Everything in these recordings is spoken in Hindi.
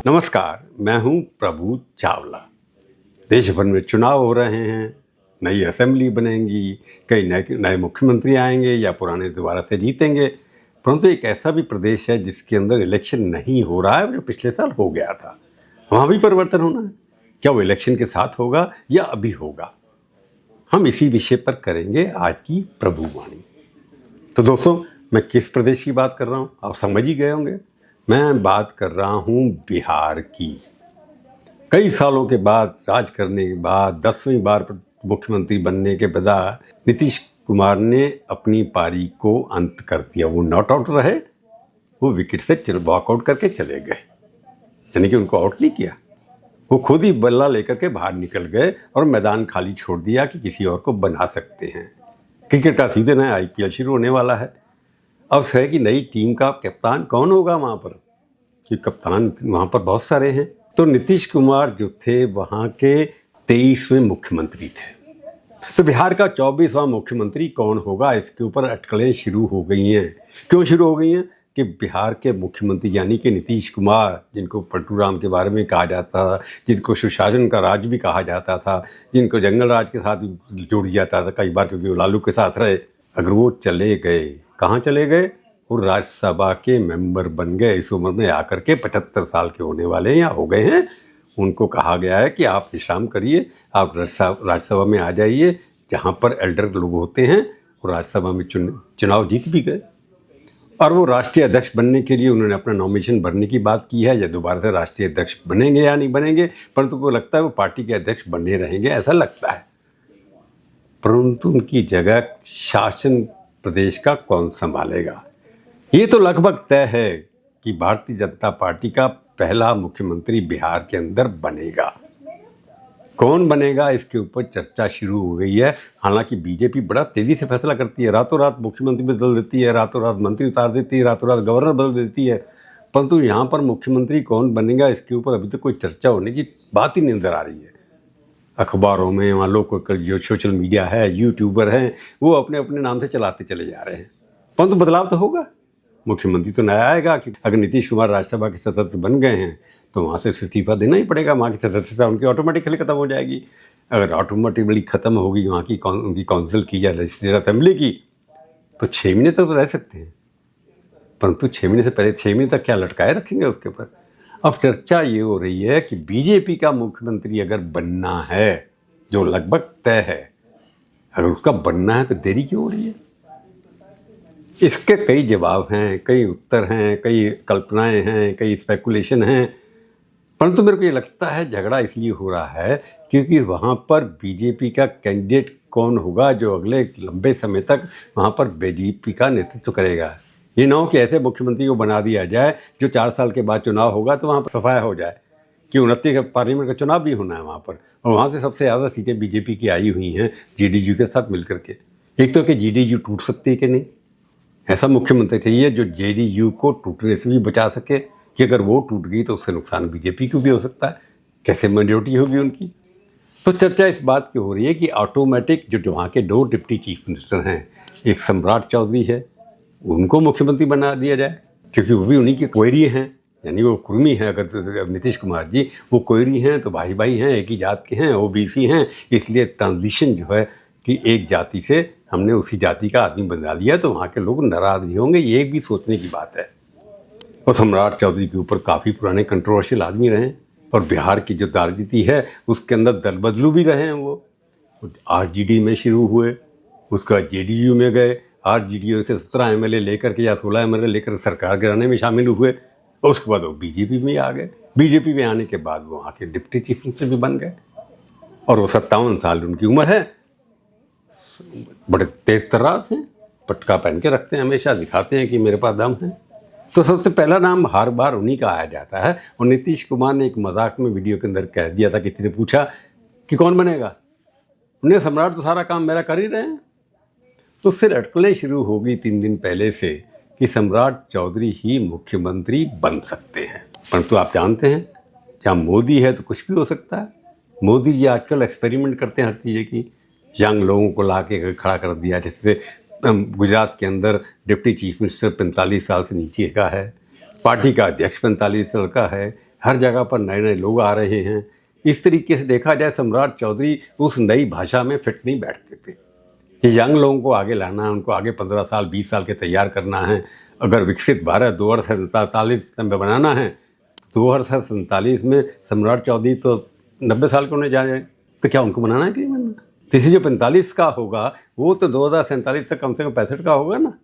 नमस्कार, मैं हूं प्रभु चावला। देश भर में चुनाव हो रहे हैं, नई असेंबली बनेंगी, कई नए मुख्यमंत्री आएंगे या पुराने दोबारा से जीतेंगे। परंतु एक ऐसा भी प्रदेश है जिसके अंदर इलेक्शन नहीं हो रहा है, जो पिछले साल हो गया था। वहाँ भी परिवर्तन होना है। क्या वो इलेक्शन के साथ होगा या अभी होगा? हम इसी विषय पर करेंगे आज की प्रभुवाणी। तो दोस्तों, मैं किस प्रदेश की बात कर रहा हूँ आप समझ ही गए होंगे। मैं बात कर रहा हूँ बिहार की। कई सालों के बाद, राज करने के बाद, 10वीं बार मुख्यमंत्री बनने के बाद नीतीश कुमार ने अपनी पारी को अंत कर दिया। वो नॉट आउट रहे, वो विकेट से वॉकआउट करके चले गए, यानी कि उनको आउट नहीं किया। वो खुद ही बल्ला लेकर के बाहर निकल गए और मैदान खाली छोड़ दिया कि किसी और को बना सकते हैं। क्रिकेट का सीजन है, IPL शुरू होने वाला है। अब है कि नई टीम का कप्तान कौन होगा वहाँ पर, कि कप्तान वहाँ पर बहुत सारे हैं। तो नीतीश कुमार जो थे वहाँ के 23वें मुख्यमंत्री थे। तो बिहार का 24वां मुख्यमंत्री कौन होगा, इसके ऊपर अटकलें शुरू हो गई हैं। क्यों शुरू हो गई हैं? कि बिहार के मुख्यमंत्री यानी कि नीतीश कुमार, जिनको पलटू राम के बारे में कहा जाता था, जिनको सुशासन का राज भी कहा जाता था, जिनको जंगल राज के साथ जोड़ दिया जाता था कई बार, क्योंकि वो लालू के साथ रहे, अगर वो चले गए, कहाँ चले गए? वो राज्यसभा के मेंबर बन गए। इस उम्र में आकर के 75 साल के होने वाले या हो गए हैं। उनको कहा गया है कि आप विश्राम करिए, आप राज्यसभा में आ जाइए। जहाँ पर एल्डर लोग होते हैं वो राज्यसभा में चुनाव जीत भी गए। और वो राष्ट्रीय अध्यक्ष बनने के लिए उन्होंने अपना नॉमिनेशन भरने की बात की है। या दोबारा से राष्ट्रीय अध्यक्ष बनेंगे या नहीं बनेंगे, परंतु को लगता है वो पार्टी के अध्यक्ष बने रहेंगे, ऐसा लगता है। परंतु उनकी जगह शासन प्रदेश का कौन संभालेगा? ये तो लगभग तय है कि भारतीय जनता पार्टी का पहला मुख्यमंत्री बिहार के अंदर बनेगा। कौन बनेगा, इसके ऊपर चर्चा शुरू हो गई है। हालांकि बीजेपी बड़ा तेजी से फैसला करती है, रातों रात मुख्यमंत्री बदल देती है, रातों रात मंत्री उतार देती है, रातों रात गवर्नर बदल देती है। परंतु यहाँ पर मुख्यमंत्री कौन बनेगा, इसके ऊपर अभी तक कोई चर्चा होने की बात ही नहीं नजर आ रही है। अखबारों में, वहाँ लोग जो सोशल मीडिया है, यूट्यूबर हैं, वो अपने अपने नाम से चलाते चले जा रहे हैं। परंतु बदलाव तो होगा, मुख्यमंत्री तो नया आएगा। कि अगर नीतीश कुमार राज्यसभा के सदस्य बन गए हैं तो वहाँ से इस्तीफा देना ही पड़ेगा। वहाँ की सदस्यता उनकी ऑटोमेटिकली ख़त्म हो जाएगी। अगर ऑटोमेटिकली ख़त्म होगी वहाँ की उनकी काउंसिल की या लेजिस्लेटिव असेंबली की, तो 6 महीने तक तो रह सकते हैं। परंतु 6 महीने से पहले 6 महीने तक क्या लटकाए रखेंगे उसके ऊपर? अब चर्चा ये हो रही है कि बीजेपी का मुख्यमंत्री अगर बनना है, जो लगभग तय है, अगर उसका बनना है तो देरी क्यों हो रही है? इसके कई जवाब हैं, कई उत्तर हैं, कई कल्पनाएं हैं, कई स्पेकुलेशन हैं। परंतु मेरे को ये लगता है झगड़ा इसलिए हो रहा है क्योंकि वहाँ पर बीजेपी का कैंडिडेट कौन होगा जो अगले लंबे समय तक वहाँ पर बीजेपी का नेतृत्व करेगा। ये ना हो कि ऐसे मुख्यमंत्री को बना दिया जाए जो 4 साल के बाद चुनाव होगा तो वहाँ पर सफाया हो जाए कि 29 पार्लियामेंट का चुनाव भी होना है वहाँ पर, और वहाँ से सबसे ज़्यादा सीटें बीजेपी की आई हुई हैं JDU के साथ मिलकर के। एक तो कि JDU टूट सकती है कि नहीं, ऐसा मुख्यमंत्री चाहिए जो JDU को टूटने से भी बचा सके, कि अगर वो टूट गई तो उससे नुकसान बीजेपी को भी हो सकता है। कैसे मेजॉरिटी होगी उनकी? तो चर्चा इस बात की हो रही है कि ऑटोमेटिक जो वहाँ के 2 डिप्टी चीफ मिनिस्टर हैं, एक सम्राट चौधरी है, उनको मुख्यमंत्री बना दिया जाए, क्योंकि वो भी उन्हीं के कोयरी हैं, यानी वो कुर्मी हैं। अगर नीतीश कुमार जी वो कोयरी हैं तो भाई भाई हैं, एक ही जात के हैं, OBC हैं, इसलिए ट्रांजिशन जो है कि एक जाति से हमने उसी जाति का आदमी बना लिया तो वहाँ के लोग नाराज नहीं होंगे, ये भी सोचने की बात है। और सम्राट चौधरी के ऊपर काफ़ी पुराने कंट्रोवर्शियल आदमी रहे, और बिहार की जो राजनीति है उसके अंदर दल बदलू भी रहे हैं। वो RJD में शुरू हुए, उसका JDU में गए, RJD से 17 MLA लेकर के या 16 MLA लेकर सरकार गिराने में शामिल हुए, और उसके बाद वो BJP में आ गए। BJP में आने के बाद वो वहाँ के डिप्टी चीफ मिनिस्टर भी बन गए, और वो 57 साल उनकी उम्र है। बड़े तेज तर्रार हैं, पटका पहन के रखते हैं, हमेशा दिखाते हैं कि मेरे पास दम है। तो सबसे पहला नाम हर बार उन्हीं का आया जाता है। और नीतीश कुमार ने एक मजाक में वीडियो के अंदर कह दिया था, किसी ने पूछा कि कौन बनेगा, उन्हें सम्राट तो सारा काम मेरा कर ही रहे हैं। तो फिर अटकलें शुरू हो गई 3 दिन पहले से कि सम्राट चौधरी ही मुख्यमंत्री बन सकते हैं। परंतु आप जानते हैं जहाँ मोदी है तो कुछ भी हो सकता है। मोदी जी आजकल एक्सपेरिमेंट करते हैं हर चीज़ की। यंग लोगों को ला के खड़ा कर दिया, जैसे गुजरात के अंदर डिप्टी चीफ मिनिस्टर 45 साल से नीचे का है, पार्टी का अध्यक्ष 45 साल का है, हर जगह पर नए नए लोग आ रहे हैं। इस तरीके से देखा जाए सम्राट चौधरी उस नई भाषा में फिट नहीं बैठते थे। ये यंग लोगों को आगे लाना है, उनको आगे 15 साल 20 साल के तैयार करना है। अगर विकसित भारत 2047 में बनाना है, 2047 में सम्राट चौधरी तो 90 साल के होने जा रहे हैं, तो क्या उनको बनाना है कि नहीं बनना? तो इसी जो 45 का होगा वो तो 2047 तक कम से कम 65 का होगा ना।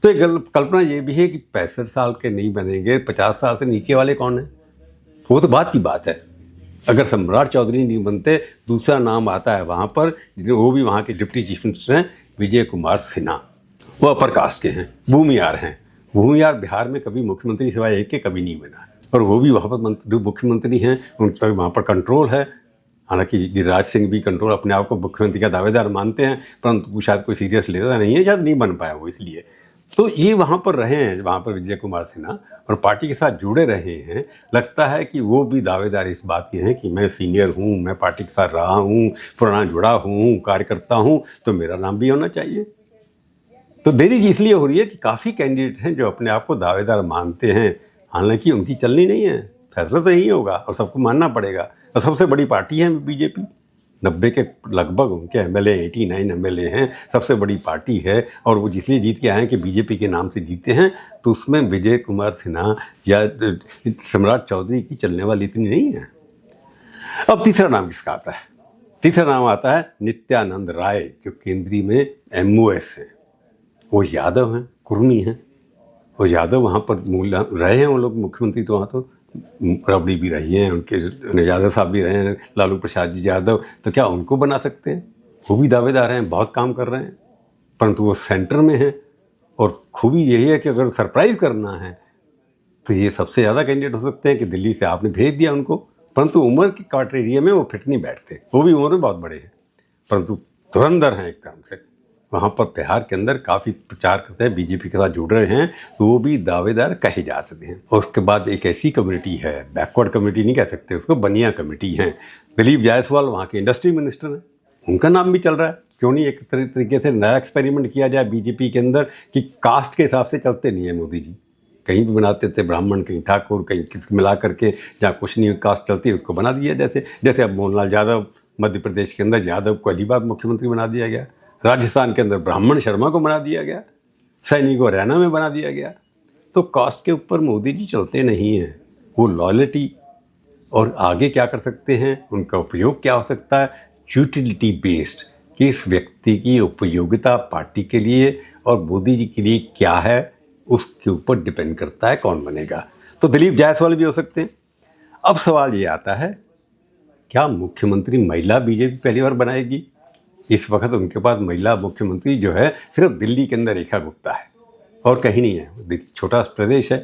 तो एक कल्पना ये भी है कि 65 साल के नहीं बनेंगे, 50 साल से नीचे वाले कौन है? वो तो बात की बात है। अगर सम्राट चौधरी नहीं बनते, दूसरा नाम आता है वहाँ पर, वो भी वहाँ के डिप्टी चीफ मिनिस्टर हैं, विजय कुमार सिन्हा। वो अपर कास्ट के हैं, भूमियार हैं। भूमियार बिहार में कभी मुख्यमंत्री सिवाय एक के कभी नहीं बना, और वो भी वहाँ पर मुख्यमंत्री हैं, उन तक वहाँ पर कंट्रोल है। हालांकि गिरिराज सिंह भी कंट्रोल अपने आप को मुख्यमंत्री का दावेदार मानते हैं, परंतु शायद कोई सीरियस लेता नहीं है, शायद नहीं बन पाया वो इसलिए। तो ये वहाँ पर रहे हैं, वहाँ पर विजय कुमार सिन्हा, और पार्टी के साथ जुड़े रहे हैं। लगता है कि वो भी दावेदार इस बात के हैं कि मैं सीनियर हूँ, मैं पार्टी के साथ रहा हूँ, पुराना जुड़ा हूँ, कार्यकर्ता हूँ, तो मेरा नाम भी होना चाहिए। तो देरी इसलिए हो रही है कि काफ़ी कैंडिडेट हैं जो अपने आप को दावेदार मानते हैं, हालांकि उनकी चलनी नहीं है। फैसला तो यही होगा और सबको मानना पड़ेगा। और सबसे बड़ी पार्टी है बीजेपी, 90 के लगभग उनके एमएलए, 89 एमएलए हैं, सबसे बड़ी पार्टी है। और वो जिसलिए जीत के आए हैं कि बीजेपी के नाम से जीते हैं, तो उसमें विजय कुमार सिन्हा या सम्राट चौधरी की चलने वाली इतनी नहीं है। अब तीसरा नाम किसका आता है? तीसरा नाम आता है नित्यानंद राय, जो केंद्रीय में MOS हैं। वो यादव हैं, कुर्मी हैं। वो यादव वहाँ पर मूल रहे हैं, वो लोग मुख्यमंत्री तो वहाँ तो रबड़ी भी रही हैं, उनके यादव साहब भी रहे हैं, लालू प्रसाद जी यादव। तो क्या उनको बना सकते हैं? वो भी दावेदार हैं, बहुत काम कर रहे हैं, परंतु वो सेंटर में हैं। और खूबी यही है कि अगर सरप्राइज़ करना है तो ये सबसे ज़्यादा कैंडिडेट हो सकते हैं कि दिल्ली से आपने भेज दिया उनको, परंतु उम्र के क्राइटेरिया में वो फिट नहीं बैठते। वो भी उम्र में बहुत बड़े हैं, परंतु धुरंधर हैं एकदम से। वहाँ पर बिहार के अंदर काफ़ी प्रचार करते हैं, बीजेपी के साथ जुड़ रहे हैं, तो वो भी दावेदार कहे जा सकते हैं। और उसके बाद एक ऐसी कम्युनिटी है, बैकवर्ड कम्युनिटी नहीं कह सकते उसको, बनिया कमेटी है। दिलीप जायसवाल वहाँ के इंडस्ट्री मिनिस्टर हैं, उनका नाम भी चल रहा है। क्यों नहीं एक तरीके से नया एक्सपेरिमेंट किया जाए बीजेपी के अंदर कि कास्ट के हिसाब से चलते नहीं है मोदी जी। कहीं भी बनाते थे ब्राह्मण, कहीं ठाकुर, कहीं किस मिला करके, जहाँ कुछ नहीं कास्ट चलती है उसको बना दिया। जैसे अब मोहनलाल यादव मध्य प्रदेश के अंदर, यादव को अली बाग मुख्यमंत्री बना दिया गया। राजस्थान के अंदर ब्राह्मण शर्मा को बना दिया गया, सैनी को हरियाणा में बना दिया गया। तो कास्ट के ऊपर मोदी जी चलते नहीं हैं। वो लॉयल्टी और आगे क्या कर सकते हैं, उनका उपयोग क्या हो सकता है, यूटिलिटी बेस्ड, कि इस व्यक्ति की उपयोगिता पार्टी के लिए और मोदी जी के लिए क्या है, उसके ऊपर डिपेंड करता है कौन बनेगा। तो दिलीप जायसवाल भी हो सकते हैं। अब सवाल ये आता है, क्या मुख्यमंत्री महिला बीजेपी पहली बार बनाएगी? इस वक्त उनके पास महिला मुख्यमंत्री जो है सिर्फ दिल्ली के अंदर रेखा गुप्ता है और कहीं नहीं है। छोटा प्रदेश है।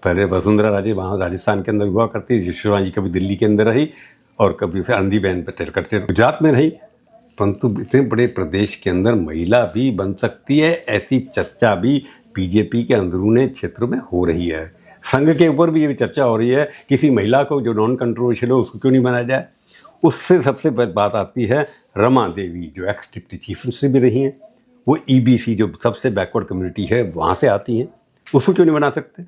पहले वसुंधरा राजे वहाँ राजस्थान के अंदर हुआ करती थी, यशोदा जी कभी दिल्ली के अंदर रही और कभी उसे आनंदीबेन पटेल से गुजरात में रही। परंतु इतने बड़े प्रदेश के अंदर महिला भी बन सकती है, ऐसी चर्चा भी बीजेपी के अंदरूनी क्षेत्र में हो रही है। संघ के ऊपर भी ये चर्चा हो रही है, किसी महिला को जो नॉन कंट्रोवर्शियल हो उसको क्यों नहीं बनाया जाए। उससे सबसे बात आती है रमा देवी, जो एक्स डिप्टी चीफ मिनिस्टर भी रही हैं, वो EBC जो सबसे बैकवर्ड कम्युनिटी है वहाँ से आती हैं, उसको क्यों नहीं बना सकते?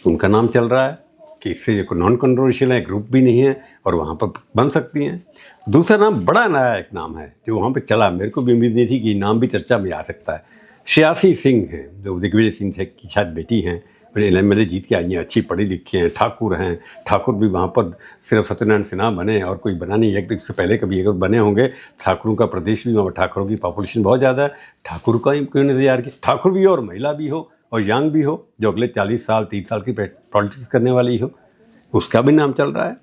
उनका नाम चल रहा है कि इससे कोई नॉन कंट्रोवर्शियल है, ग्रुप भी नहीं है और वहाँ पर बन सकती हैं। दूसरा नाम बड़ा नया एक नाम है जो वहाँ पर चला, मेरे को भी उम्मीद नहीं थी कि नाम भी चर्चा में आ सकता है। श्रेयासी सिंह हैं, जो दिग्विजय सिंह की शायद बेटी हैं, MLA जीत के आई हैं, अच्छी पढ़ी लिखी हैं, ठाकुर हैं। ठाकुर भी वहाँ पर सिर्फ सत्यनारायण सिन्हा बने और कोई बना नहीं है। इससे पहले कभी अगर बने होंगे, ठाकुरों का प्रदेश भी, वहाँ ठाकुरों की पॉपुलेशन बहुत ज़्यादा है, ठाकुर का ही क्यों नहीं तैयार किया? ठाकुर भी हो और महिला भी हो और यंग भी हो, जो अगले 40 साल 30 साल की पॉलिटिक्स करने वाली हो, उसका भी नाम चल रहा है।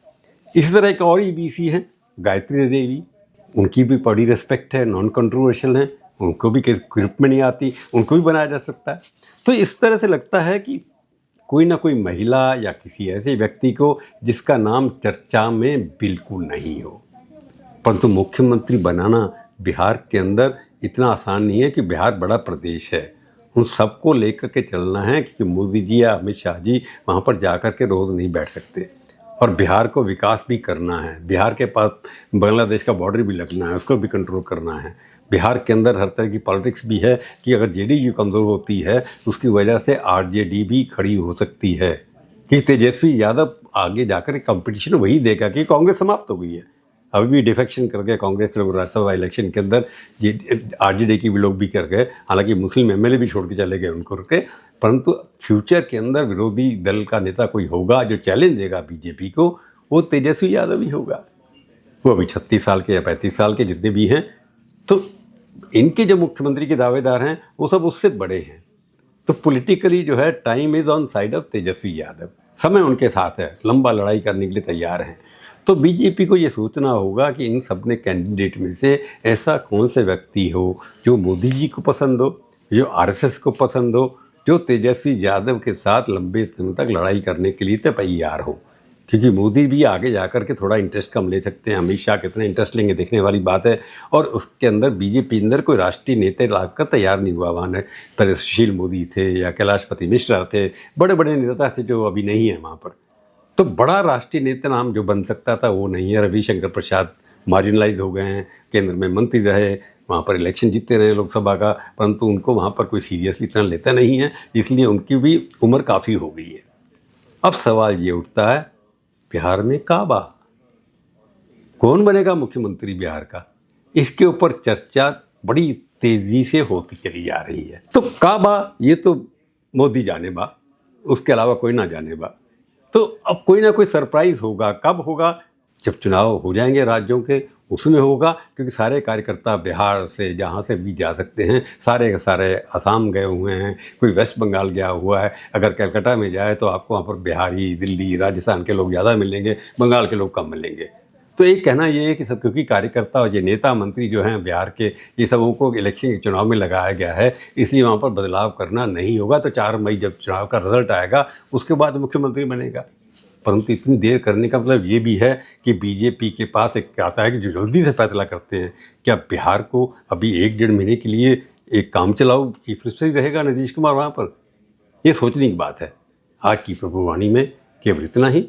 इसी तरह एक और EBC है, गायत्री देवी, उनकी भी बड़ी रिस्पेक्ट है, नॉन कंट्रोवर्शियल हैं, उनको भी किस ग्रुप में नहीं आती, उनको भी बनाया जा सकता है। तो इस तरह से लगता है कि कोई ना कोई महिला या किसी ऐसे व्यक्ति को जिसका नाम चर्चा में बिल्कुल नहीं हो। परंतु मुख्यमंत्री बनाना बिहार के अंदर इतना आसान नहीं है कि बिहार बड़ा प्रदेश है, उन सबको लेकर के चलना है, क्योंकि मोदी जी या अमित शाह जी वहाँ पर जाकर के रोज़ नहीं बैठ सकते और बिहार को विकास भी करना है। बिहार के पास बांग्लादेश का बॉर्डर भी लगना है, उसको भी कंट्रोल करना है। बिहार के अंदर हर तरह की पॉलिटिक्स भी है कि अगर JDU कमज़ोर होती है तो उसकी वजह से RJD भी खड़ी हो सकती है, कि तेजस्वी यादव आगे जाकर कंपटीशन वही देगा कि कांग्रेस समाप्त हो गई है। अभी भी डिफेक्शन कर गए कांग्रेस लोग राज्यसभा इलेक्शन के अंदर, आरजेडी के भी लोग भी कर गए, हालांकि मुस्लिम एमएलए भी छोड़ के चले गए उनको के। परंतु फ्यूचर के अंदर विरोधी दल का नेता कोई होगा जो चैलेंज देगा बीजेपी को, वो तेजस्वी यादव ही होगा। वो अभी 36 साल के या 35 साल के जितने भी हैं, तो इनके जो मुख्यमंत्री के दावेदार हैं वो सब उससे बड़े हैं। तो पॉलिटिकली जो है time is on side of Tejashwi Yadav, समय उनके साथ है, लंबा लड़ाई करने के लिए तैयार हैं। तो बीजेपी को ये सोचना होगा कि इन सब ने कैंडिडेट में से ऐसा कौन से व्यक्ति हो जो मोदी जी को पसंद हो, जो आरएसएस को पसंद हो, जो तेजस्वी यादव के साथ लंबे समय तक लड़ाई करने के लिए तैयार हो। क्योंकि मोदी भी आगे जाकर के थोड़ा इंटरेस्ट कम ले सकते हैं, अमित शाह कितना इंटरेस्ट लेंगे देखने वाली बात है। और उसके अंदर बीजेपी अंदर कोई राष्ट्रीय नेता लाकर तैयार नहीं हुआ। वहाँ पहले सुशील मोदी थे या कैलाशपति मिश्रा थे, बड़े बड़े नेता थे जो अभी नहीं है वहाँ पर। तो बड़ा राष्ट्रीय नेता नाम जो बन सकता था वो नहीं है। रविशंकर प्रसाद मार्जिनलाइज हो गए हैं, केंद्र में मंत्री रहे, वहाँ पर इलेक्शन जीतते रहे लोकसभा का, परंतु उनको वहाँ पर कोई सीरियसली इतना लेता नहीं है, इसलिए उनकी भी उम्र काफ़ी हो गई है। अब सवाल ये उठता है, बिहार में काबा कौन बनेगा मुख्यमंत्री बिहार का? इसके ऊपर चर्चा बड़ी तेजी से होती चली जा रही है। तो काबा ये तो मोदी जाने बा, उसके अलावा कोई ना जाने बा। तो अब कोई ना कोई सरप्राइज होगा। कब होगा? जब चुनाव हो जाएंगे राज्यों के, उसमें होगा। क्योंकि सारे कार्यकर्ता बिहार से जहाँ से भी जा सकते हैं, सारे के सारे असम गए हुए हैं, कोई वेस्ट बंगाल गया हुआ है। अगर कलकत्ता में जाए तो आपको वहाँ पर बिहारी, दिल्ली, राजस्थान के लोग ज़्यादा मिलेंगे, बंगाल के लोग कम मिलेंगे। तो एक कहना ये है कि सब क्योंकि कार्यकर्ता और ये नेता मंत्री जो हैं बिहार के, ये सबों को इलेक्शन के चुनाव में लगाया गया है, इसलिए वहाँ पर बदलाव करना नहीं होगा। तो 4 मई जब चुनाव का रिजल्ट आएगा उसके बाद मुख्यमंत्री बनेगा। परंतु इतनी देर करने का मतलब ये भी है कि बीजेपी के पास एक आता है कि जो जल्दी से फैसला करते हैं। क्या बिहार को अभी 1-1.5 महीने के लिए एक काम चलाओ चीफ मिनिस्टर ही रहेगा नीतीश कुमार वहाँ पर? ये सोचने की बात है। आज की प्रभुवाणी में केवल इतना ही।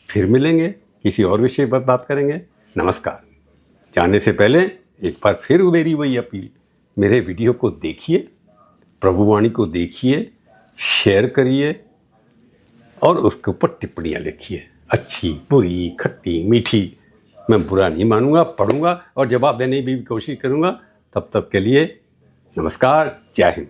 फिर मिलेंगे, किसी और विषय पर बात करेंगे। नमस्कार। जाने से पहले एक बार फिर मेरी वही अपील, मेरे वीडियो को देखिए, प्रभुवाणी को देखिए, शेयर करिए और उसके ऊपर टिप्पणियाँ लिखिए, अच्छी, बुरी, खट्टी, मीठी। मैं बुरा नहीं मानूंगा, पढ़ूंगा और जवाब देने की भी कोशिश करूंगा। तब तक के लिए नमस्कार, जय हिंद।